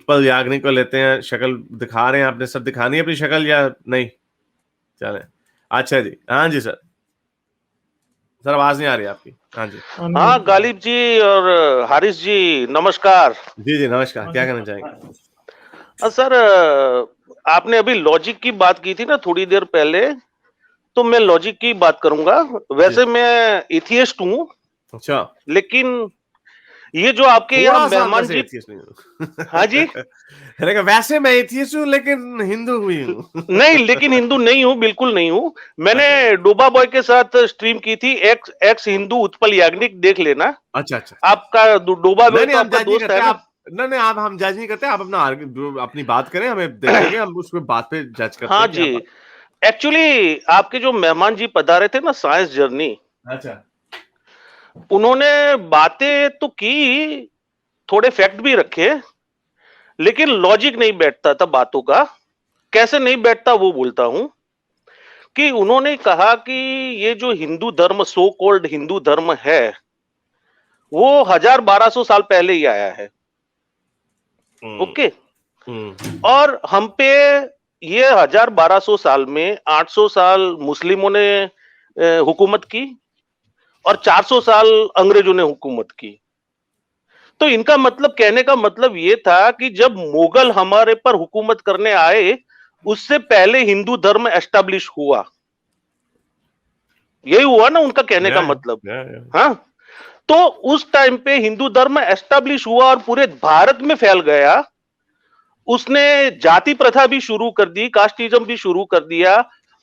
उत्पल याग्निक को लेते हैं, शक्ल दिखा रहे हैं आपने, सर दिखानी है अपनी शक्ल या नहीं? चले, अच्छा जी, हाँ जी सर आवाज नहीं आ रही आपकी। हाँ जी, हाँ गालिब जी और हारिस जी नमस्कार। जी जी नमस्कार, क्या कहना चाहेंगे? सर आपने अभी लॉजिक की बात की थी ना थोड़ी देर पहले, तो मैं लॉजिक की बात करूंगा। वैसे मैं एथियस्ट हूँ, अच्छा, लेकिन ये जो आपके यहाँ मेहमान जी, हाँ जी वैसे मैं एथियस्ट हूँ लेकिन हिंदू हुई हूँ। नहीं, लेकिन हिंदू नहीं हूँ, बिल्कुल नहीं हूँ। मैंने अच्छा। डोबा बॉय के साथ स्ट्रीम की थी, एक्स हिंदू उत्पल याग्निक, देख लेना। अच्छा अच्छा, आपका डोबा बॉय तो हम आपका जज नहीं दोस्त करते, है ना? आप नहीं आप, हम जज नहीं करते, आप अपनी बात करें, हमें देखेंगे, हम उसको बात पे जज करते हाँ हैं जी, क्या बात। एक्चुअली आपके जो मेहमान जी पधारे थे ना साइंस जर्नी, अच्छा, उन्होंने बातें तो की, थोड़े फैक्ट भी रखे, लेकिन लॉजिक नहीं बैठता था बातों का। कैसे नहीं बैठता वो बोलता हूं कि उन्होंने कहा कि ये जो हिंदू धर्म, सो कॉल्ड हिंदू धर्म है, वो 1000-1200 साल पहले ही आया है। ओके, और हम पे ये 1000-1200 साल में 800 साल मुस्लिमों ने हुकूमत की और 400 साल अंग्रेजों ने हुकूमत की। तो इनका मतलब, कहने का मतलब ये था कि जब मुगल हमारे पर हुकूमत करने आए, उससे पहले हिंदू धर्म एस्टेब्लिश हुआ। यही हुआ ना उनका कहने का मतलब। हाँ, तो उस टाइम पे हिंदू धर्म एस्टेब्लिश हुआ और पूरे भारत में फैल गया। उसने जाति प्रथा भी शुरू कर दी, कास्टिज्म भी शुरू कर दिया,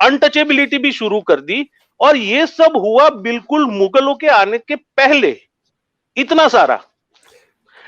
अनटचेबिलिटी भी शुरू कर दी, और ये सब हुआ बिल्कुल मुगलों के आने के पहले। इतना सारा,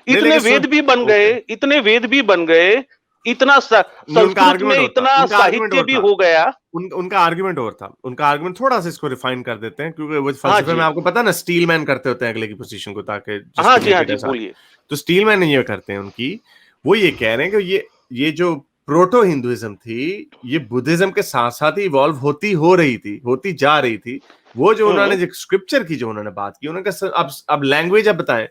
इतने वेद भी बन गए, इतने वेद भी बन गए, इतना संस्कृत में इतना साहित्य भी हो गया। उनका आर्गुमेंट और था, उनका आर्गुमेंट थोड़ा सा इसको रिफाइन कर देते हैं, क्योंकि वो फलसफे में आपको पता है ना, स्टील मैन करते होते हैं अगले की पोजीशन को, ताकि हाँ जी बोलिए। तो स्टील मैन ये करते हैं उनकी, वो ये कह रहे हैं कि ये जो प्रोटो हिंदुइज्म थी, ये बुद्धिज्म के साथ साथ ही इवॉल्व होती जा रही थी। वो जो उन्होंने जो स्क्रिप्चर की जो उन्होंने बात की, उन्होंने अब लैंग्वेज, अब बताएं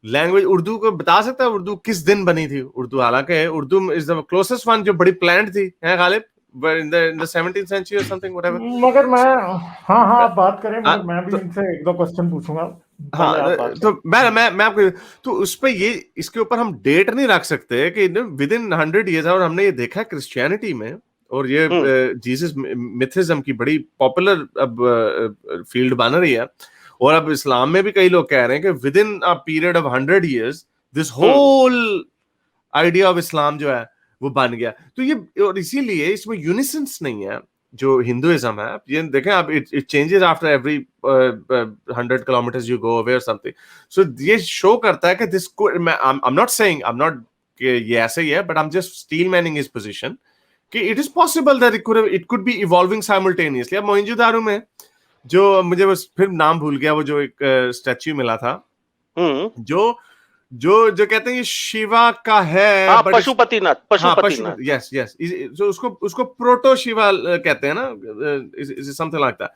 लैंग्वेज, उर्दू को बता सकता है उर्दू किस दिन बनी थी? उर्दू, हालांकि Urdu is the closest one जो बड़ी प्लान्ड थी, है Ghalib, in the 17th century or something whatever। मगर मैं, हाँ आप बात करें, मगर मैं भी इनसे एक दो क्वेश्चन पूछूंगा। हाँ, तो मैं आपको, तो उस पे ये, इसके ऊपर हम डेट नहीं रख सकते कि विद इन 100 years, और हमने ये देखा क्रिश्चियनिटी में, और ये जीसस मिथिज्म की बड़ी पॉपुलर अब फील्ड बन रही है, और अब इस्लाम में भी कई लोग कह रहे हैं कि within a period of 100 years this whole idea of Islam जो है वो बन गया। तो ये, और इसीलिए इसमें यूनिसेंस नहीं है जो हिंदुइज्म है। ये देखें आप, it changes after every 100 kilometers you go away or something। So ये शो करता है कि दिस को, I am not saying, I am not कि ये ऐसे ही है, but I am just steel manning his position कि it is possible that it could be evolving simultaneously. अब मोइंजोदारो में जो, मुझे बस फिर नाम भूल गया, वो जो एक स्टैच्यू मिला था, जो कहते हैं ये शिवा का है, पशुपतिनाथ, यस यस, जो उसको प्रोटो शिवा कहते हैं ना, समथिंग लाइक दैट।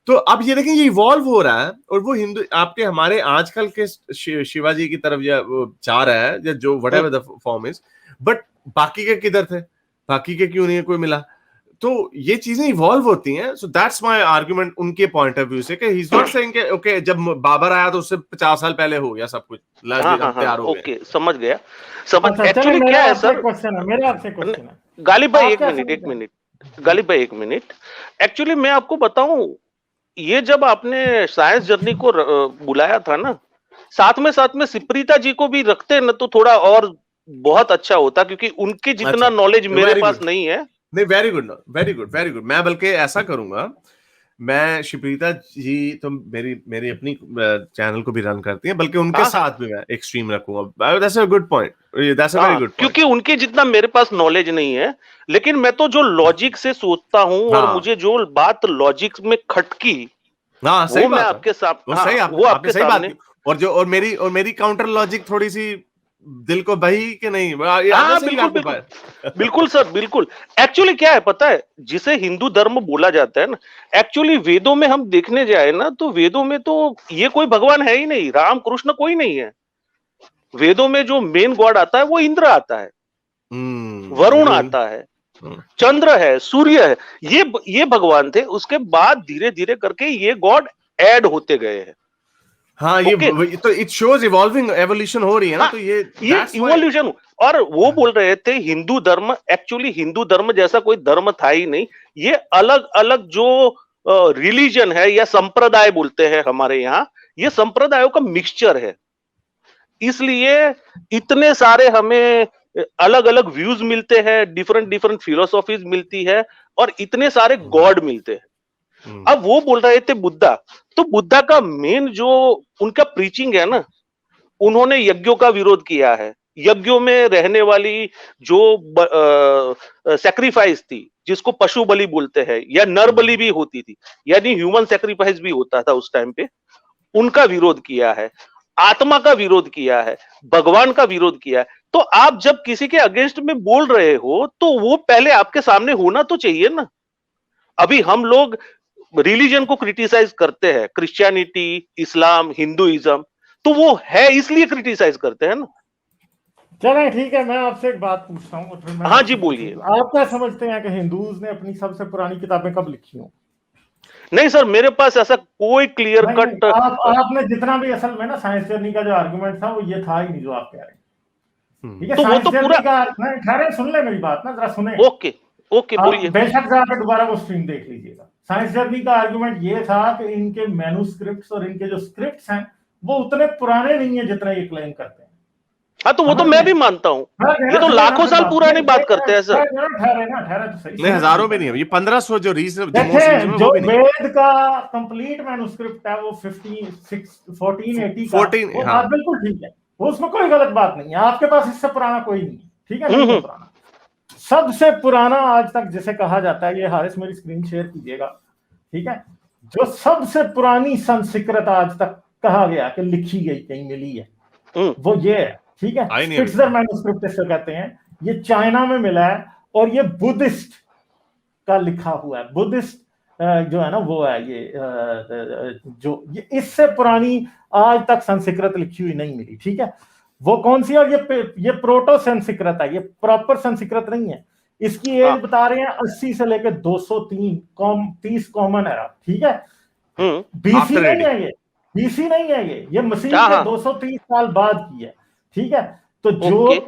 तो अब ये देखें, ये इवॉल्व हो रहा है, और वो हिंदू आपके हमारे आजकल के शिवाजी की तरफ या जा रहा है, या जो whatever the form is, but बाकी के किधर थे? बाकी के क्यों नहीं कोई मिला? तो ये चीजें इवॉल्व होती हैं। सो दैट्स माय आर्गुमेंट उनके पॉइंट ऑफ व्यू से, कि ही इज नॉट सेइंग कि ओके जब बाबर आया तो उससे 50 साल पहले हो गया सब कुछ, तैयार हो गया। ओके, समझ गया, समझ। एक्चुअली क्या है सर, मेरा आपसे क्वेश्चन है, गालिब भाई एक मिनट, गालिब भाई 1 मिनट। एक्चुअली मैं आपको बताऊं, ये जब आपने साइंस जर्नी को बुलाया था ना, साथ में सिप्रीता जी को भी रखते ना, तो थोड़ा और बहुत अच्छा होता, क्योंकि उनके जितना नॉलेज मेरे पास नहीं है। नहीं, very good, very good, very good. मैं बल्कि ऐसा करूंगा, मैं शिप्रीता जी तो मेरी अपनी चैनल को भी रन करती हैं, बल्कि उनके साथ भी मैं एक स्ट्रीम रखूंगा। That's a good point, that's a very good point, क्योंकि उनके जितना मेरे पास नॉलेज नहीं है, लेकिन मैं तो जो लॉजिक से सोचता हूं, और मुझे जो बात लॉजिक में खटकी, सही वो मैं आपके सामने, वो आपके सामने, और मेरी काउंटर लॉजिक थोड़ी सी दिल को बही कि नहीं? बिल्कुल सर, बिल्कुल। एक्चुअली क्या है पता है, जिसे हिंदू धर्म बोला जाता है ना, एक्चुअली वेदों में हम देखने जाए ना, तो वेदों में तो ये कोई भगवान है ही नहीं, राम कृष्ण कोई नहीं है। वेदों में जो मेन गॉड आता है वो इंद्र आता है। वरुण आता है, चंद्र है, सूर्य है, ये भगवान थे। उसके बाद धीरे धीरे करके ये गॉड ऐड होते गए हैं। हाँ, ये तो इट शोज इवॉल्विंग एवोल्यूशन हो रही है ना। तो ये इवोल्यूशन। और वो बोल रहे थे हिंदू धर्म, एक्चुअली हिंदू धर्म जैसा कोई धर्म था ही नहीं। ये अलग अलग जो रिलीजन है या संप्रदाय बोलते हैं हमारे यहाँ, ये संप्रदायों का मिक्सचर है। इसलिए इतने सारे हमें अलग अलग व्यूज मिलते हैं, डिफरेंट डिफरेंट फिलोसॉफीज मिलती है, और इतने सारे गॉड मिलते हैं। अब वो बोल रहे थे बुद्धा, तो बुद्धा का मेन जो उनका प्रीचिंग है ना, उन्होंने यज्ञों का विरोध किया है। यज्ञों में रहने वाली जो सैक्रिफाइस थी, जिसको पशु बलि बोलते हैं, या नर बलि भी होती थी, यानी ह्यूमन सैक्रिफाइस भी होता था उस टाइम पे, उनका विरोध किया है। आत्मा का विरोध किया है, भगवान का विरोध किया है। तो आप जब किसी के अगेंस्ट में बोल रहे हो, तो वो पहले आपके सामने होना तो चाहिए ना। अभी हम लोग रिलीजन को क्रिटिसाइज करते हैं, क्रिश्चियनिटी, इस्लाम, हिंदुइज्म, तो वो है इसलिए क्रिटिसाइज करते हैं ना। चलें ठीक है, मैं आपसे एक बात पूछता हूँ। हाँ जी, बोलिए। आप क्या समझते हैं कि हिंदूज ने अपनी सबसे पुरानी किताबें कब लिखी हो? नहीं सर, मेरे पास ऐसा कोई क्लियर कट। आपने जितना भी असल में ना साइंस जर्नी का जो आर्गुमेंट था, वो ये था ही नहीं जो आप कह रहे हैं। ठीक है, तो वो तो पूरा ठहरे, सुन ले मेरी बात ना, जरा सुने। ओके ओके, बोलिए। बेशक जाकर दोबारा वो स्ट्रीम देख लीजिएगा। साइंस जर्नी का आर्गुमेंट ये था कि इनके मैन्युस्क्रिप्ट्स और इनके जो स्क्रिप्ट्स हैं, वो उतने पुराने नहीं है जितना ये क्लेम करते हैं। हाँ, तो वो तो मैं भी मानता हूँ। ये तो लाखों साल पुरानी बात करते हैं सर। ठहरे तो सही। नहीं, हजारों में नहीं है, ये 1500 जो वेद का कंप्लीट मैन्युस्क्रिप्ट है, वो 1480 का, बिल्कुल ठीक है, उसमें कोई गलत बात नहीं है। आपके पास इससे पुराना कोई नहीं है, ठीक है, नहीं पुराना। सबसे पुराना आज तक जिसे कहा जाता है, ये हारिस मेरी स्क्रीन शेयर कीजिएगा, ठीक है, जो सबसे पुरानी संस्कृत आज तक कहा गया कि लिखी गई, कहीं मिली है, वो ये है, ठीक है, स्पिट्जर मैन्युस्क्रिप्ट इसको कहते हैं। ये चाइना में मिला है, और ये बुद्धिस्ट का लिखा हुआ है। बुद्धिस्ट जो है ना, वो है ये जो ये इससे पुरानी आज तक संस्कृत लिखी हुई नहीं मिली, ठीक है। वो कौन सी? और ये प्रोटो संस्कृत है, ये प्रॉपर संस्कृत नहीं है। इसकी एज बता रहे हैं 80 से लेकर 230 कॉमन एरा, ठीक है। बीसी नहीं है ये, बीसी नहीं है ये मसीह के 230 साल बाद की है, ठीक है। तो जो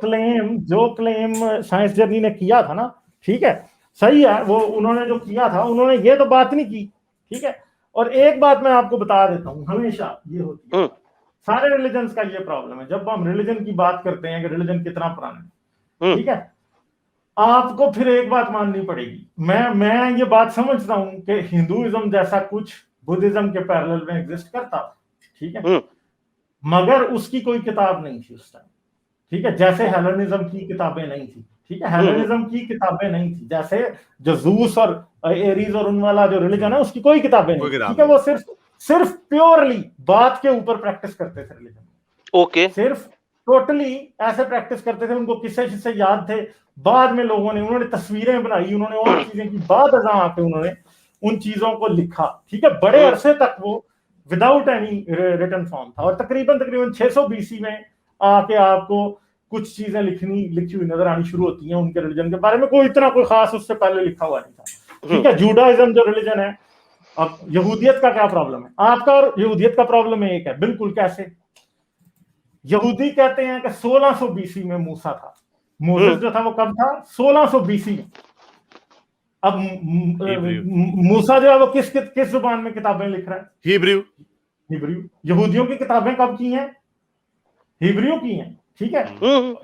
क्लेम साइंस जर्नी ने किया था ना, ठीक है, सही है, वो उन्होंने जो किया था, उन्होंने ये तो बात नहीं की, ठीक है। और एक बात मैं आपको बता देता हूं, हमेशा ये होती है, सारे रिलीजन्स का ये प्रॉब्लम है, जब हम रिलीजन की बात करते हैं कि रिलीजन कितना पुराना है, ठीक है, आपको फिर एक बात माननी पड़ेगी। मैं ये बात समझता हूं कि हिंदुइज्म जैसा कुछ बुद्धिज्म के पैरेलल में एग्जिस्ट करता, ठीक है, मगर उसकी कोई किताब नहीं थी उस टाइम, ठीक है, जैसे हेलेनिज्म की किताबें नहीं थी, ठीक है, हेलेनिज्म की किताबें नहीं थी, जैसे जो जूस और एरीज और उन वाला जो रिलीजन है, उसकी कोई किताबें नहीं, ठीक है। वो सिर्फ प्योरली बात के ऊपर प्रैक्टिस करते थे रिलीजन, ओके, सिर्फ टोटली ऐसे प्रैक्टिस करते थे। उनको किस्से याद थे, बाद में लोगों ने, उन्होंने तस्वीरें बनाई, उन्होंने और चीजें की, बाद आके उन्होंने उन चीजों को लिखा, ठीक है। बड़े अरसे तक वो विदाउट एनी रिटन फॉर्म था, और तकरीबन 600 बीसी में आके आपको कुछ चीजें लिखी हुई नजर आनी शुरू होती हैं उनके रिलीजन के बारे में। कोई इतना कोई खास उससे पहले लिखा हुआ नहीं था, ठीक है। जूडाइज्म जो रिलीजन है, अब यहूदियत का क्या प्रॉब्लम है आपका और यहूदियत का प्रॉब्लम एक है, बिल्कुल। कैसे? यहूदी कहते हैं कि 1600 बीसी में मूसा था, मोसेस जो था वो कब था? 1600 बीसी में। अब मूसा जो है वो किस जुबान में किताबें लिख रहा है? हिब्रू। यहूदियों की किताबें कब की हैं? हिब्रू की हैं, ठीक है।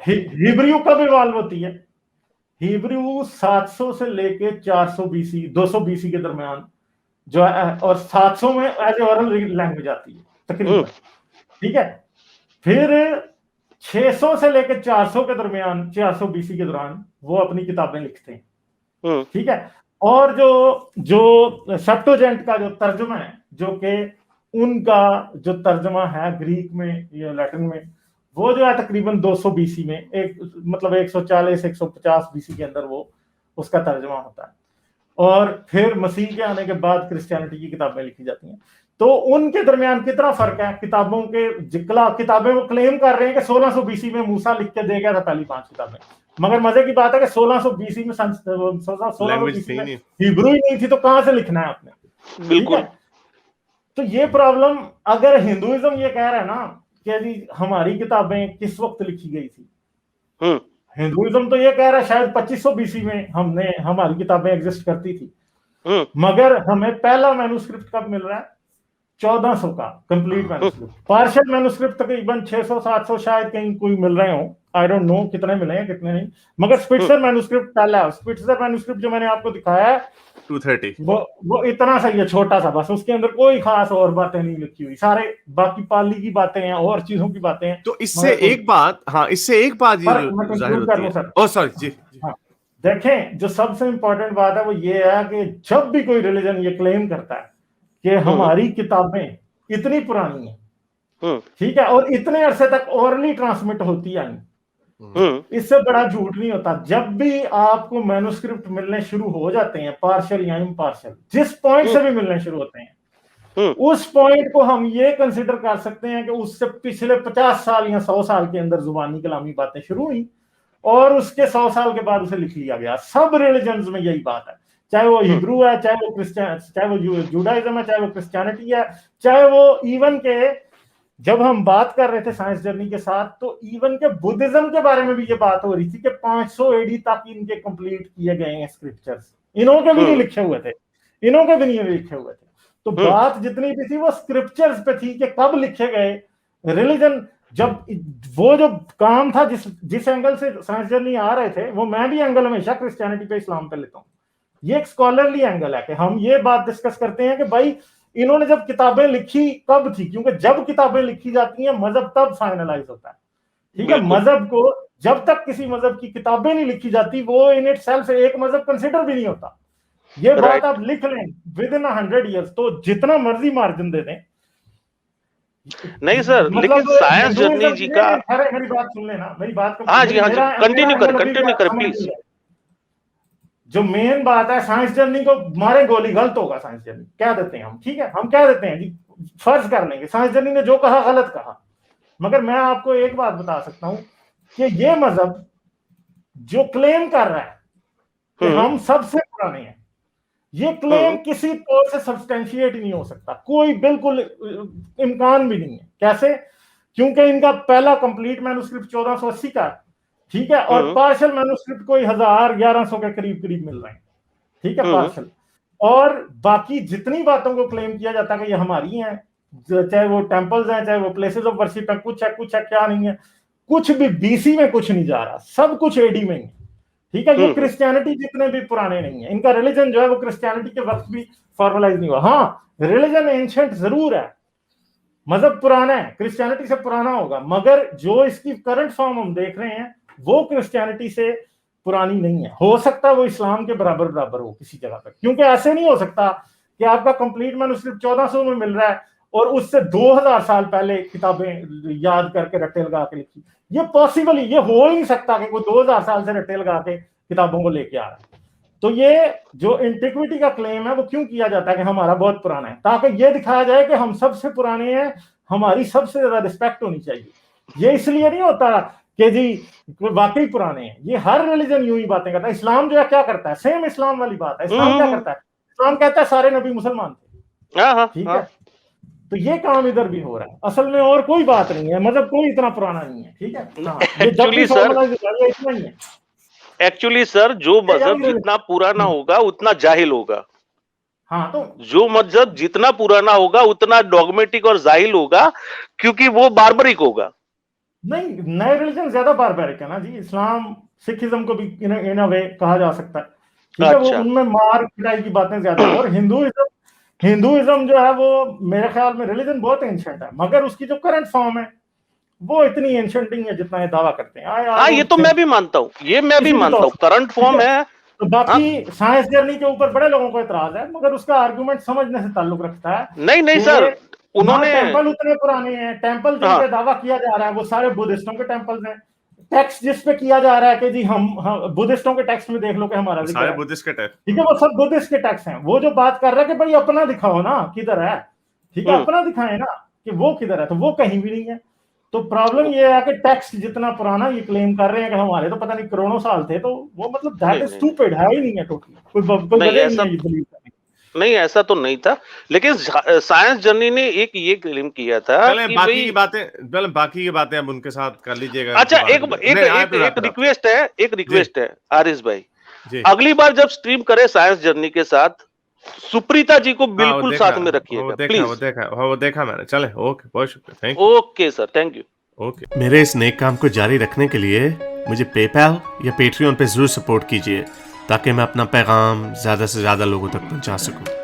हिब्रू कब इवॉल्व होती है? हिब्रू 700 से लेके 400 बीसी 200 बीसी के दरमियान जो है, और 700 में एज ए ओरल लैंग्वेज आती है तकरीबन, ठीक है। फिर 600 से लेकर 400 के दरमियान, 400 बीसी के दौरान वो अपनी किताबें लिखते हैं, ठीक है। और जो सेप्टुअजिंट का जो तर्जुमा है, जो कि उनका जो तर्जुमा है ग्रीक में या लैटिन में, वो जो है तकरीबन 200 बीसी में, मतलब 140-150 बीसी के अंदर वो उसका तर्जुमा होता है। और फिर मसीह के आने के बाद क्रिश्चियनिटी की किताबें लिखी जाती हैं। तो उनके दरमियान कितना फर्क है? किताबें वो क्लेम कर रहे हैं कि 1600 बीसी में मूसा लिख के दे गया था पहली 5 किताबें, मगर मजे की बात है कि 1600 BC में 1600 BC में हिब्रू ही नहीं थी, तो कहां से लिखना है आपने? बिल्कुल। तो ये प्रॉब्लम, अगर हिंदुइज्म ये कह रहा है ना कि जी हमारी किताबें किस वक्त लिखी गई थी, हिंदुइज्म तो ये कह रहा है शायद 2500 BC में हमारी किताबें एग्जिस्ट करती थी, मगर हमें पहला मैन्युस्क्रिप्ट कब मिल रहा है? 1400 का कंप्लीट मैन्युस्क्रिप्ट। पार्शियल मैन्युस्क्रिप्ट तकरीबन 600-700 शायद कहीं कोई मिल रहे हो, आई डोंट नो कितने मिले हैं कितने नहीं, मगर स्पिट्जर मैन्युस्क्रिप्ट पहला, स्पिट्जर मैन्युस्क्रिप्ट जो मैंने आपको दिखाया है 230, वो इतना सही है, छोटा सा, बस उसके अंदर कोई खास और बातें नहीं लिखी हुई, सारे बाकी पाली की बातें हैं और चीजों की बातें हैं। तो इससे एक बात, हाँ इससे एक बात ये जाहिर होती है। ओ सॉरी जी, हाँ देखें, जो सबसे इंपॉर्टेंट बात है वो ये है कि जब भी कोई रिलीजन ये क्लेम करता है कि हमारी किताबें इतनी पुरानी हैं, ठीक है, और इतने अरसे तक ओरली ट्रांसमिट होती आई, इससे बड़ा झूठ नहीं होता। जब भी आपको मैन्युस्क्रिप्ट मिलने शुरू हो जाते हैं, पार्शियल या इम्पार्शियल, जिस पॉइंट से भी मिलने शुरू होते हैं, उस पॉइंट को हम ये कंसिडर कर सकते हैं कि उससे पिछले 50 साल या 100 साल के अंदर जुबानी कलामी बातें शुरू हुई और उसके 100 साल के बाद उसे लिख लिया गया। सब रिलीजन्स में यही बात है, चाहे वो हिब्रू है, चाहे वो क्रिश्चियन, चाहे वो जुडाइज्म है, चाहे वो क्रिश्चियनिटी है, चाहे वो इवन के, जब हम बात कर रहे थे साइंस जर्नी के साथ, तो इवन के बुद्धिज्म के बारे में भी ये बात हो रही थी कि 500 AD तक इनके कंप्लीट किए गए हैं स्क्रिप्चर्स, इन्होंने भी नहीं लिखे हुए थे, इन्होंने भी नहीं लिखे हुए थे। तो बात जितनी भी थी वो स्क्रिप्चर्स पे थी कि कब लिखे गए। रिलीजन जब वो जो काम था, जिस एंगल से साइंस जर्नी आ रहे थे, वो मैं भी एंगल हमेशा क्रिश्चियनिटी पे इस्लाम पे लेता हूँ। ये एक स्कॉलरली एंगल है कि हम ये बात डिस्कस करते हैं कि भाई इन्होंने जब किताबें लिखी कब थी, क्योंकि जब किताबें लिखी जाती हैं मजहब तब फाइनलाइज होता है, ठीक है। मजहब को जब तक किसी मजहब की किताबें नहीं लिखी जाती, वो इन इटसेल्फ एक मजहब कंसिडर भी नहीं होता। ये बात आप लिख लें विद इन 100 ईयर्स, तो जितना मर्जी मार्जिन दे दें। नहीं सर, लेकिन साइंस जर्नी जी का, मेरी बात सुन लेना, मेरी बात को, हाँ जी कंटिन्यू कर प्लीज। जो मेन बात है, साइंस जर्नी को मारे गोली, गलत होगा साइंस जर्नी कह देते हैं हम, ठीक है, हम कह देते हैं जी, फर्ज कर लेंगे साइंस जर्नी ने जो कहा गलत कहा, मगर मैं आपको एक बात बता सकता हूं कि ये मजहब जो क्लेम कर रहा है कि हम सबसे पुराने हैं, ये क्लेम किसी तौर से सब्सटेंशिएट ही नहीं हो सकता, कोई बिल्कुल इम्कान भी नहीं है। कैसे? क्योंकि इनका पहला कंप्लीट मैन्युस्क्रिप्ट 1480 का, ठीक है, और पार्शियल मैन्युस्क्रिप्ट कोई 1100 के करीब मिल रहे हैं, ठीक है, पार्शियल। और बाकी जितनी बातों को क्लेम किया जाता है कि ये हमारी हैं, चाहे वो टेंपल्स हैं, चाहे वो प्लेसेस ऑफ वर्शिप है, कुछ है क्या नहीं है, कुछ भी BC में कुछ नहीं जा रहा, सब कुछ AD में ही, ठीक है। ये क्रिश्चियनिटी जितने भी पुराने नहीं है, इनका रिलीजन जो है वो क्रिश्चियनिटी के वक्त भी फॉर्मलाइज नहीं हुआ। हाँ, रिलीजन एंशिएंट जरूर है, मजहब पुराना है, क्रिश्चियनिटी से पुराना होगा, मगर जो इसकी करंट फॉर्म हम देख रहे हैं वो क्रिश्चियनिटी से पुरानी नहीं है। हो सकता है वो इस्लाम के बराबर हो किसी जगह पर, क्योंकि ऐसे नहीं हो सकता कि आपका कंप्लीट मैन्युस्क्रिप्ट 1400 में मिल रहा है और उससे 2000 साल पहले किताबें याद करके रट्टे लगा के लिखी। ये पॉसिबल ही, ये हो ही नहीं सकता कि कोई 2000 साल से रट्टे लगा के किताबों को लेके आ रहा है। तो ये जो एंटिक्विटी का क्लेम है वो क्यों किया जाता है कि हमारा बहुत पुराना है, ताकि ये दिखाया जाए कि हम सबसे पुराने हैं, हमारी सबसे ज्यादा रिस्पेक्ट होनी चाहिए। ये इसलिए नहीं होता कि जी वाकई पुराने हैं, ये हर रिलीजन यूं ही बातें करता है। इस्लाम जो है क्या करता है, सेम इस्लाम वाली बात है। इस्लाम क्या करता है, इस्लाम कहता है सारे नबी मुसलमान थे, ठीक है। तो ये काम इधर भी हो रहा है, असल में और कोई बात नहीं है, मतलब कोई इतना पुराना नहीं है, ठीक है। एक्चुअली सर, एक्चुअली सर, जो मजहब जितना पुराना होगा उतना जाहिल होगा। हाँ, तो जो मजहब जितना पुराना होगा उतना डॉगमेटिक और जाहिल होगा, क्योंकि वो बार्बरिक होगा। नहीं, नए रिलीजन ज्यादा बार्बरिक है ना जी। इस्लाम, सिखिज्म को भी इन अ वे कहा जा सकता है, ठीक है। वो उनमें मार पिटाई की बातें ज्यादा है। और हिंदुइज्म जो है वो मेरे ख्याल में रिलीजन बहुत एंशिएंट है, मगर उसकी जो करंट फॉर्म है वो इतनी एंशिएंट नहीं है जितना ये दावा करते हैं। हाँ, ये तो मैं भी मानता हूँ, ये मैं भी मानता हूँ, करंट फॉर्म है। तो बाकी साइंस जर्नी के ऊपर बड़े लोगों को एतराज है, मगर उसका आर्गुमेंट समझने से ताल्लुक रखता है। नहीं सर, उन्होंने टेंपल उतने पुराने हैं, टेंपल जिन पे दावा किया जा रहा है वो सारे बुद्धिस्टों के टेंपल्स हैं। टेक्स्ट जिस पे किया जा रहा है कि जी हम बुद्धिस्टों के टेक्स्ट में देख लो कि हमारा सारे बुद्धिस्ट के टेक्स्ट, ठीक है, वो सब बुद्धिस्ट के टेक्स्ट हैं। वो जो बात कर रहा है कि भाई अपना दिखाओ ना किधर है, ठीक है, अपना दिखाएं ना कि वो किधर है, तो वो कहीं भी नहीं है। तो प्रॉब्लम ये है कि टेक्स्ट जितना पुराना ये क्लेम कर रहे हैं कि हमारे तो पता नहीं करोड़ों साल थे, तो वो मतलब दैट इज स्टूपिड है ही नहीं है टोटली, कोई वजह ही नहीं है ये बिलीव करने। नहीं ऐसा तो नहीं था, लेकिन साइंस जर्नी ने एक ये क्लेम किया था कि बाकी की बातें अब उनके साथ कर लीजिएगा। अच्छा एक रिक्वेस्ट है आरिस भाई, अगली बार जब स्ट्रीम करे साइंस जर्नी के साथ सुप्रीता जी को बिल्कुल साथ में रखिएगा प्लीज। वो देखा मैंने। चले, ओके, बहुत शुक्रिया, thank you. Okay sir, thank you. Okay. मेरे इस नेक काम को जारी रखने के लिए मुझे पेपैल या पेट्रियन पे जरूर सपोर्ट कीजिए ताकि मैं अपना पैगाम ज्यादा से ज्यादा लोगों तक पहुंचा सकूं।